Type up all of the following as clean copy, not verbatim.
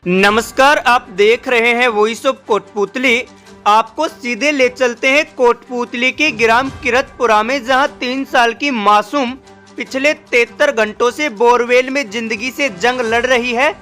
नमस्कार, आप देख रहे हैं वॉइस ऑफ कोटपुतली। आपको सीधे ले चलते हैं कोटपुतली के ग्राम किरतपुरा में, जहां 3 साल की मासूम पिछले 73 घंटों से बोरवेल में जिंदगी से जंग लड़ रही है।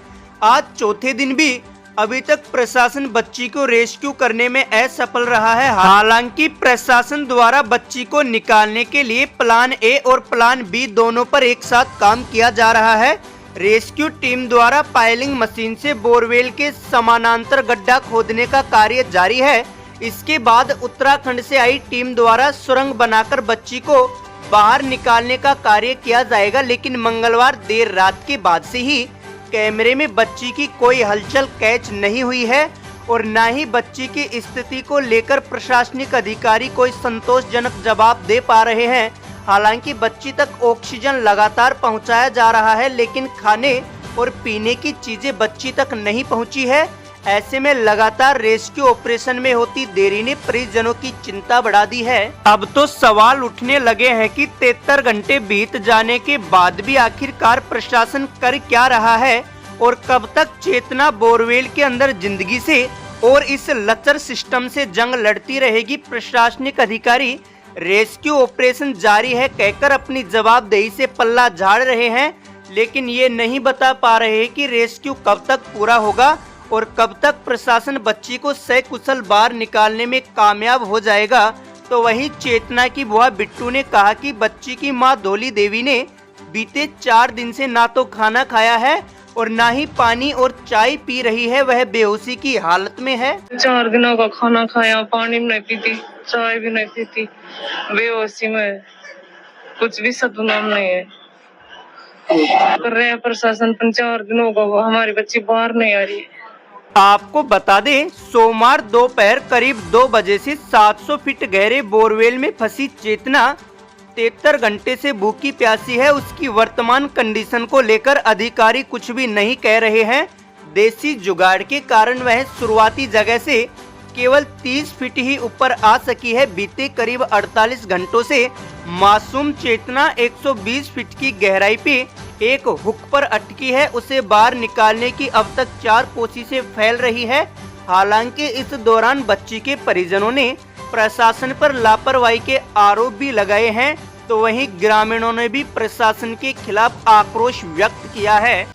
आज चौथे दिन भी अभी तक प्रशासन बच्ची को रेस्क्यू करने में असफल रहा है। हालांकि प्रशासन द्वारा बच्ची को निकालने के लिए प्लान ए और प्लान बी दोनों पर एक साथ काम किया जा रहा है। रेस्क्यू टीम द्वारा पाइलिंग मशीन से बोरवेल के समानांतर गड्ढा खोदने का कार्य जारी है। इसके बाद उत्तराखंड से आई टीम द्वारा सुरंग बनाकर बच्ची को बाहर निकालने का कार्य किया जाएगा, लेकिन मंगलवार देर रात के बाद से ही कैमरे में बच्ची की कोई हलचल कैच नहीं हुई है और न ही बच्ची की स्थिति को लेकर प्रशासनिक अधिकारी कोई संतोषजनक जवाब दे पा रहे हैं। हालांकि बच्ची तक ऑक्सीजन लगातार पहुंचाया जा रहा है, लेकिन खाने और पीने की चीजें बच्ची तक नहीं पहुंची है। ऐसे में लगातार रेस्क्यू ऑपरेशन में होती देरी ने परिजनों की चिंता बढ़ा दी है। अब तो सवाल उठने लगे हैं कि 73 घंटे बीत जाने के बाद भी आखिरकार प्रशासन कर क्या रहा है और कब तक चेतना बोरवेल के अंदर जिंदगी से और इस लचर सिस्टम से जंग लड़ती रहेगी। प्रशासनिक अधिकारी रेस्क्यू ऑपरेशन जारी है कहकर अपनी जवाबदेही से पल्ला झाड़ रहे हैं, लेकिन ये नहीं बता पा रहे कि रेस्क्यू कब तक पूरा होगा और कब तक प्रशासन बच्ची को सकुशल बाहर निकालने में कामयाब हो जाएगा। तो वहीं चेतना की बुआ बिट्टू ने कहा कि बच्ची की मां धोली देवी ने बीते 4 दिन से ना तो खाना खाया है और ना ही पानी और चाय पी रही है। वह बेहोशी की हालत में है। 4 दिनों का खाना खाया, पानी भी नहीं पीती, चाय भी नहीं पीती, बेहोशी में कुछ भी सदनाम नहीं है। कर रहे हैं प्रशासन, 4 दिनों का हमारी बच्ची बाहर नहीं आ रही है। आपको बता दें, सोमवार दोपहर करीब 2 बजे से 700 फीट गहरे बोरवेल में फंसी चेतना 73 घंटे से भूखी प्यासी है। उसकी वर्तमान कंडीशन को लेकर अधिकारी कुछ भी नहीं कह रहे हैं। देसी जुगाड़ के कारण वह शुरुआती जगह से केवल 30 फीट ही ऊपर आ सकी है। बीते करीब 48 घंटों से मासूम चेतना 120 फीट की गहराई पे एक हुक पर अटकी है। उसे बाहर निकालने की अब तक 4 कोशिशें फैल रही है। हालांकि इस दौरान बच्ची के परिजनों ने प्रशासन पर लापरवाही के आरोप भी लगाए हैं, तो वहीं ग्रामीणों ने भी प्रशासन के खिलाफ आक्रोश व्यक्त किया है।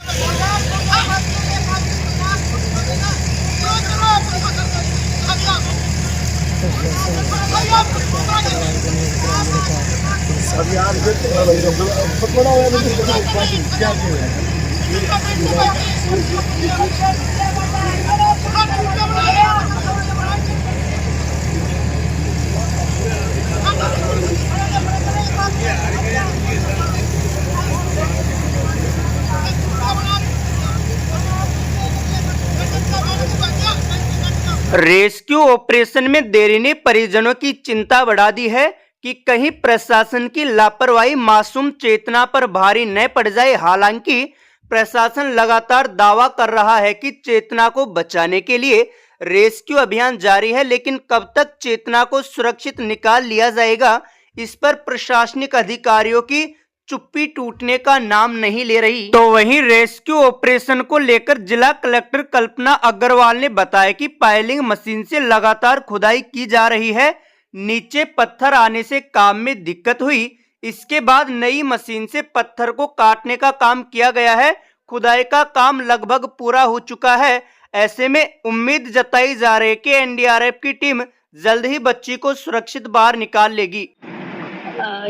रेस्क्यू ऑपरेशन में देरी ने परिजनों की चिंता बढ़ा दी है कि कहीं प्रशासन की लापरवाही मासूम चेतना पर भारी न पड़ जाए। हालांकि प्रशासन लगातार दावा कर रहा है कि चेतना को बचाने के लिए रेस्क्यू अभियान जारी है, लेकिन कब तक चेतना को सुरक्षित निकाल लिया जाएगा, इस पर प्रशासनिक अधिकारियों की चुप्पी टूटने का नाम नहीं ले रही। तो वहीं रेस्क्यू ऑपरेशन को लेकर जिला कलेक्टर कल्पना अग्रवाल ने बताया कि पाइलिंग मशीन से लगातार खुदाई की जा रही है। नीचे पत्थर आने से काम में दिक्कत हुई, इसके बाद नई मशीन से पत्थर को काटने का काम किया गया है। खुदाई का काम लगभग पूरा हो चुका है। ऐसे में उम्मीद जताई जा रही है कि एनडीआरएफ की टीम जल्द ही बच्ची को सुरक्षित बाहर निकाल लेगी।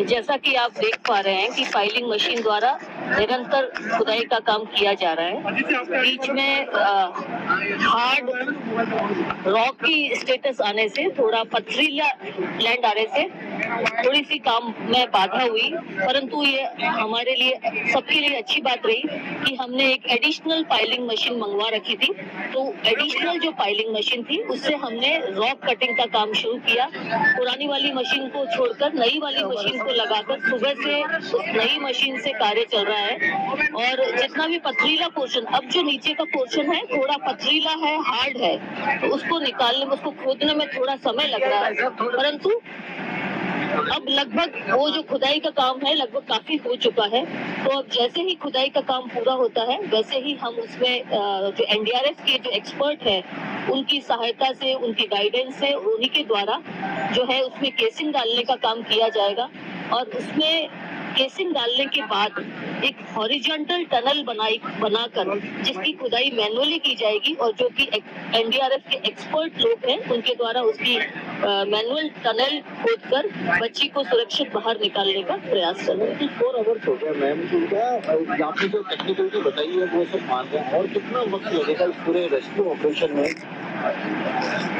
जैसा कि आप देख पा रहे हैं कि फाइलिंग मशीन द्वारा निरंतर खुदाई का काम किया जा रहा है। बीच में हार्ड रॉक की स्टेटस आने से, थोड़ा पथरीला लैंड आने से थोड़ी सी काम में बाधा हुई, परंतु ये हमारे लिए, सबके लिए अच्छी बात रही कि हमने एक एडिशनल पाइलिंग मशीन मंगवा रखी थी। तो एडिशनल जो पाइलिंग मशीन थी उससे हमने रॉक कटिंग का काम शुरू किया। पुरानी वाली मशीन को छोड़कर नई वाली मशीन को लगाकर सुबह से उस नई मशीन से कार्य चल रहा है। और जितना भी पथरीला पोर्शन, अब जो नीचे का पोर्शन है थोड़ा पथरीला है, हार्ड है, तो उसको निकालने में, उसको खोदने में थोड़ा समय लग रहा है, परंतु अब लगभग वो जो खुदाई का काम है लगभग काफी हो चुका है। तो अब जैसे ही खुदाई का काम पूरा होता है वैसे ही हम उसमें जो एनडीआरएफ के जो एक्सपर्ट है उनकी सहायता से, उनकी गाइडेंस से, उन्हीं के द्वारा जो है उसमें केसिंग डालने का काम किया जाएगा। और उसमें केसिंग डालने के बाद एक हॉरिजॉन्टल टनल बनाकर जिसकी खुदाई मैनुअली की जाएगी और जो कि एनडीआरएफ के एक्सपर्ट लोग हैं उनके द्वारा उसकी मैनुअल टनल खोदकर बच्ची को सुरक्षित बाहर निकालने का प्रयास करेंगे। 4 आवर्स हो गया मैम, उनका आपने जो टेक्निकलिटी बताई है वो सब मान रहे हैं, और कितना वक्त लगेगा इस पूरे रेस्क्यू ऑपरेशन में?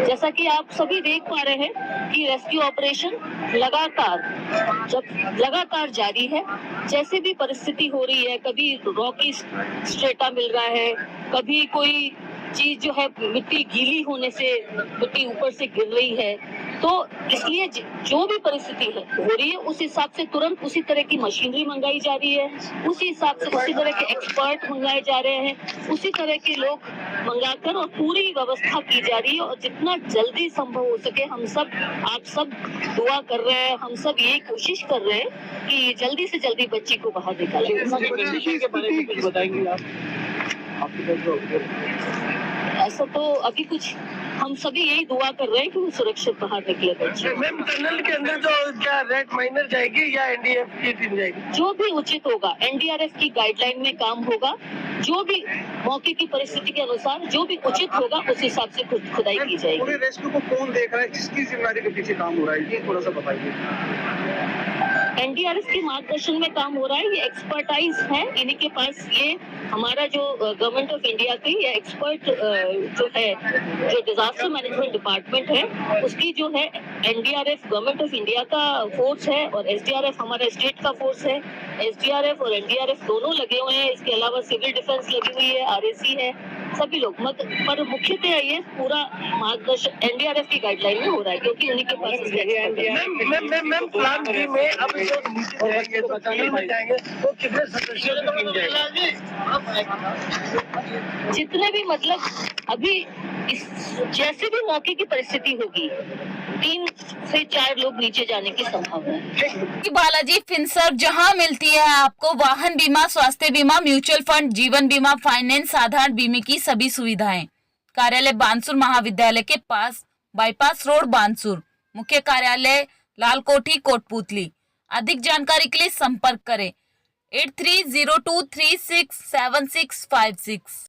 जैसा कि आप सभी देख पा रहे हैं कि रेस्क्यू ऑपरेशन लगातार जारी है। जैसे भी परिस्थिति हो रही है, कभी रॉकी स्ट्रेटा मिल रहा है, कभी कोई चीज जो है मिट्टी गीली होने से मिट्टी ऊपर से गिर रही है, तो इसलिए जो भी परिस्थिति हो रही है उस हिसाब से तुरंत उसी तरह की मशीनरी मंगाई जा रही है, उसी हिसाब से उसी तरह के एक्सपर्ट मंगाए जा रहे हैं, उसी तरह के लोग मंगाकर और पूरी व्यवस्था की जा रही है। और जितना जल्दी संभव हो सके हम सब, आप सब दुआ कर रहे हैं, हम सब यही कोशिश कर रहे हैं कि जल्दी से जल्दी बच्ची को बाहर निकालें। कंडीशन के बारे में कुछ बताएंगे आप? ऐसा तो अभी कुछ हम सभी यही दुआ कर रहे हैं कि वो सुरक्षित बाहर निकले बच्चे। मैम टनल के अंदर तो क्या रेड माइनर जाएगी या एनडीआरएफ की टीम जाएगी? जो भी उचित होगा, एनडीआरएफ की गाइडलाइन में काम होगा, जो भी मौके की परिस्थिति के अनुसार जो भी उचित होगा उस हिसाब से खुदाई की जाएगी। पूरे रेस्क्यू को कौन देख रहा है, किसकी जिम्मेदारी के पीछे काम हो रहा है, ये थोड़ा सा बताइए। एनडीआरएफ के मार्गदर्शन में काम हो रहा है, ये एक्सपर्टाइज है इन्हीं के पास। ये हमारा जो गवर्नमेंट ऑफ इंडिया की ये एक्सपर्ट जो है, जो डिजास्टर मैनेजमेंट डिपार्टमेंट है उसकी जो है एनडीआरएफ गवर्नमेंट ऑफ इंडिया का फोर्स है और एसडीआरएफ हमारा स्टेट का फोर्स है। एसडीआरएफ और एनडीआरएफ दोनों लगे हुए हैं, इसके अलावा सिविल डिफेंस लगी हुई है, आरएसी है, सभी लोग पर मुख्यतः ये पूरा मार्गदर्शन एनडीआरएफ की गाइडलाइन में हो रहा है क्योंकि उन्हीं के पास मैम प्लान बी में अब जो नीचे जाएंगे तो टनल में जाएंगे तो कितने सदस्यों की टीम जाएगी? जितने भी मतलब अभी जैसे भी मौके की परिस्थिति होगी 3 से 4 लोग नीचे जाने की संभावना है। बालाजी फिनसर्व, जहां मिलती है आपको वाहन बीमा, स्वास्थ्य बीमा, म्यूचुअल फंड, जीवन बीमा, फाइनेंस, साधारण बीमे की सभी सुविधाएं। कार्यालय बानसूर महाविद्यालय के पास, बाईपास रोड बानसूर। मुख्य कार्यालय लालकोठी कोटपुतली। अधिक जानकारी के लिए संपर्क करें 8302367656।